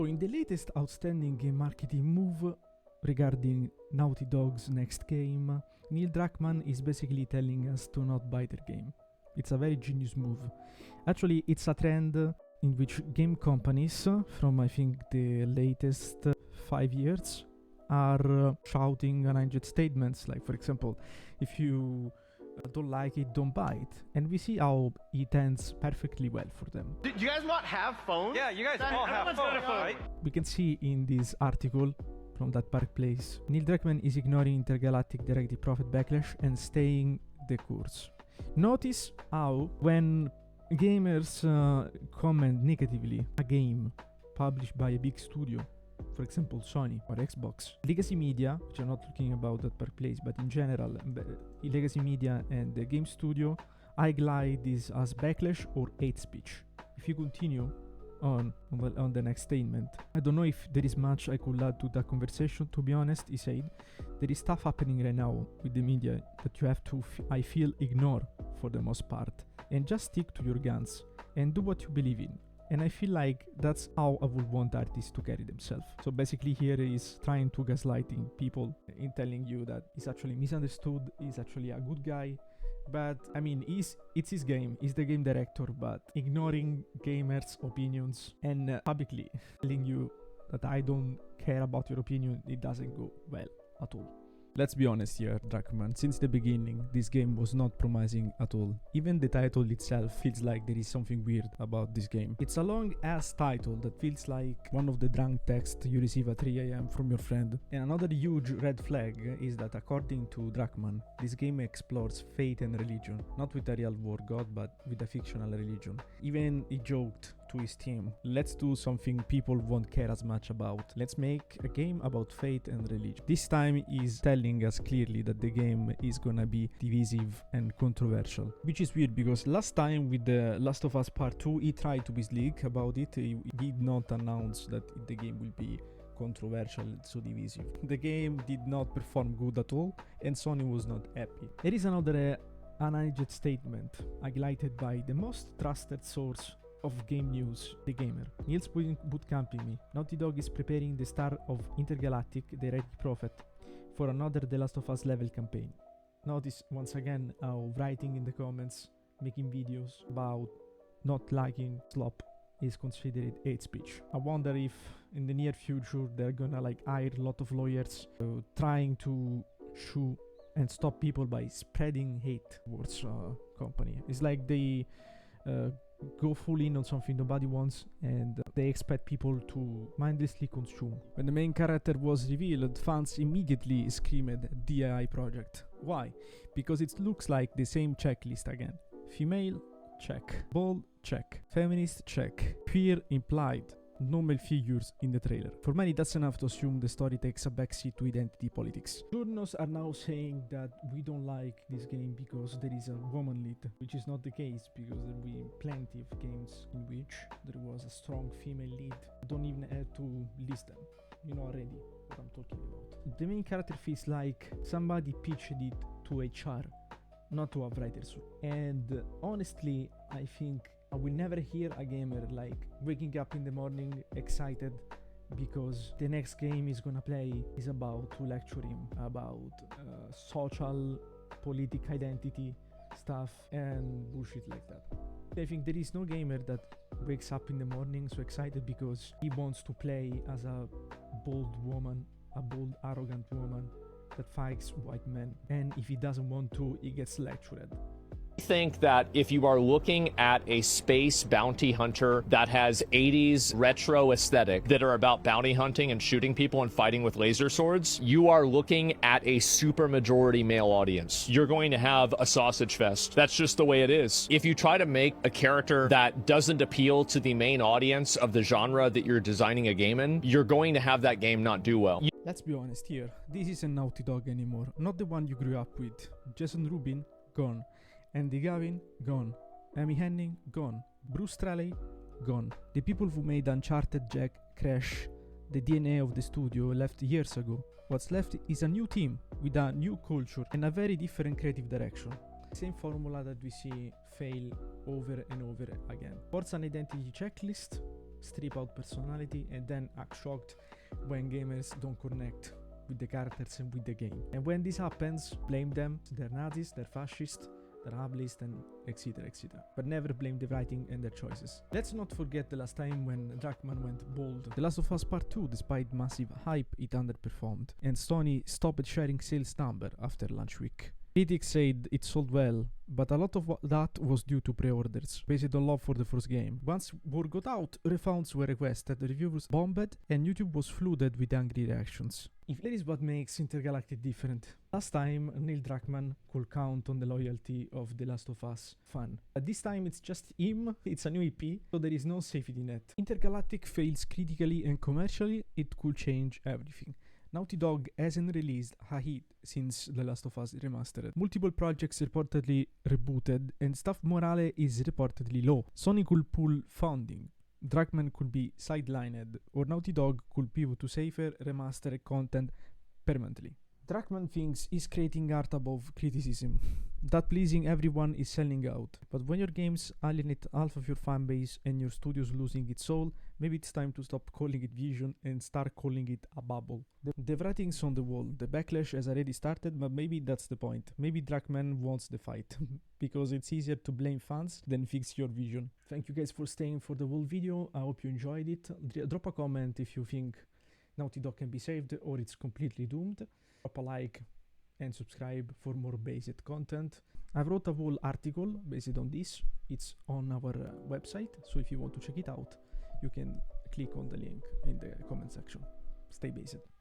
So in the latest outstanding game marketing move regarding Naughty Dog's next game, Neil Druckmann is basically telling us to not buy their game. It's a very genius move. Actually, it's a trend in which game companies from I think the latest 5 years are shouting unhinged statements like, for example, if you don't like it, don't buy it. And we see how it ends perfectly well for them. Do you guys not have phones? Yeah, you guys all have phones, right? We can see in this article from that park place, Neil Druckmann is ignoring Intergalactic directive profit backlash and staying the course. Notice how when gamers comment negatively a game published by a big studio, for example Sony or Xbox, legacy media, which I'm not talking about that park place, but in general, legacy media and the game studio highlight this as backlash or hate speech. If you continue on the next statement, I don't know if there is much I could add to that conversation, to be honest. He said there is stuff happening right now with the media that you have to I feel ignore for the most part, and just stick to your guns and do what you believe in. And I feel like that's how I would want artists to carry themselves. So basically here is trying to gaslighting people in telling you that he's actually misunderstood, he's actually a good guy. But I mean, it's his game, he's the game director, but ignoring gamers' opinions and publicly telling you that I don't care about your opinion, it doesn't go well at all. Let's be honest here, Druckmann, since the beginning, this game was not promising at all. Even the title itself feels like there is something weird about this game. It's a long-ass title that feels like one of the drunk texts you receive at 3 AM from your friend. And another huge red flag is that according to Druckmann, this game explores faith and religion, not with a real world god, but with a fictional religion. Even he joked to his team, let's do something people won't care as much about. Let's make a game about faith and religion. This time he's telling us clearly that the game is gonna be divisive and controversial, which is weird because last time with the Last of Us Part 2 he tried to be sleek about it. He did not announce that the game will be controversial and so divisive. The game did not perform good at all and Sony was not happy. There is another unhinged statement highlighted by the most trusted source of game news, The Gamer. Neil's bootcamping me. Naughty Dog is preparing the star of Intergalactic, the heretic prophet, for another The Last of Us level campaign. Notice once again how writing in the comments, making videos about not liking slop is considered hate speech. I wonder if in the near future they're gonna hire a lot of lawyers trying to sue and stop people by spreading hate towards company. It's like they go full in on something nobody wants and they expect people to mindlessly consume. When the main character was revealed, fans immediately screamed DIY project. Why? Because it looks like the same checklist again. Female? Check. Bold? Check. Feminist? Check. Queer? Implied. No male figures in the trailer. For many, that's enough to assume the story takes a backseat to identity politics. Journals are now saying that we don't like this game because there is a woman lead, which is not the case because there will be plenty of games in which there was a strong female lead. Don't even have to list them. You know already what I'm talking about. The main character feels like somebody pitched it to HR, not to a writer's room. And honestly, I think I will never hear a gamer waking up in the morning excited because the next game he's gonna play is about to lecture him about social, political identity stuff and bullshit like that. I think there is no gamer that wakes up in the morning so excited because he wants to play as a bold woman, a bold, arrogant woman that fights white men, and if he doesn't want to, he gets lectured. I think that if you are looking at a space bounty hunter that has 80s retro aesthetic that are about bounty hunting and shooting people and fighting with laser swords, you are looking at a super majority male audience. You're going to have a sausage fest. That's just the way it is. If you try to make a character that doesn't appeal to the main audience of the genre that you're designing a game in, you're going to have that game not do well. Let's be honest here, this isn't Naughty Dog anymore, not the one you grew up with. Jason Rubin, gone. Andy Gavin, gone. Amy Hennig, gone. Bruce Straley, gone. The people who made Uncharted, Jack, Crash, the DNA of the studio left years ago. What's left is a new team with a new culture and a very different creative direction. Same formula that we see fail over and over again. What's an identity checklist? strip out personality, and then act shocked when gamers don't connect with the characters and with the game. And when this happens, blame them. They're Nazis, they're fascist, they're ableist, and etc, etc. But never blame the writing and their choices. Let's not forget the last time when Druckmann went bold. The Last of Us Part 2, despite massive hype, it underperformed, and Sony stopped sharing sales number after launch week. Critics said it sold well, but a lot of that was due to pre-orders, based on love for the first game. Once word got out, refunds were requested, reviewers bombed, and YouTube was flooded with angry reactions. If that is what makes Intergalactic different, last time Neil Druckmann could count on the loyalty of The Last of Us fan. But this time it's just him, it's a new EP, so there is no safety net. Intergalactic fails critically and commercially, it could change everything. Naughty Dog hasn't released a hit since The Last of Us Remastered. Multiple projects reportedly rebooted, and staff morale is reportedly low. Sony could pull funding, Druckmann could be sidelined, or Naughty Dog could pivot to safer, remastered content permanently. Druckmann thinks he's creating art above criticism. That pleasing everyone is selling out. But when your games alienate half of your fanbase and your studio's losing its soul, maybe it's time to stop calling it vision and start calling it a bubble. The writing's on the wall, the backlash has already started, but maybe that's the point. Maybe Druckmann wants the fight, because it's easier to blame fans than fix your vision. Thank you guys for staying for the whole video, I hope you enjoyed it. Drop a comment if you think Naughty Dog can be saved or it's completely doomed. Drop a like and subscribe for more based content. I've wrote a whole article based on this. It's on our website, so if you want to check it out, you can click on the link in the comment section. Stay based.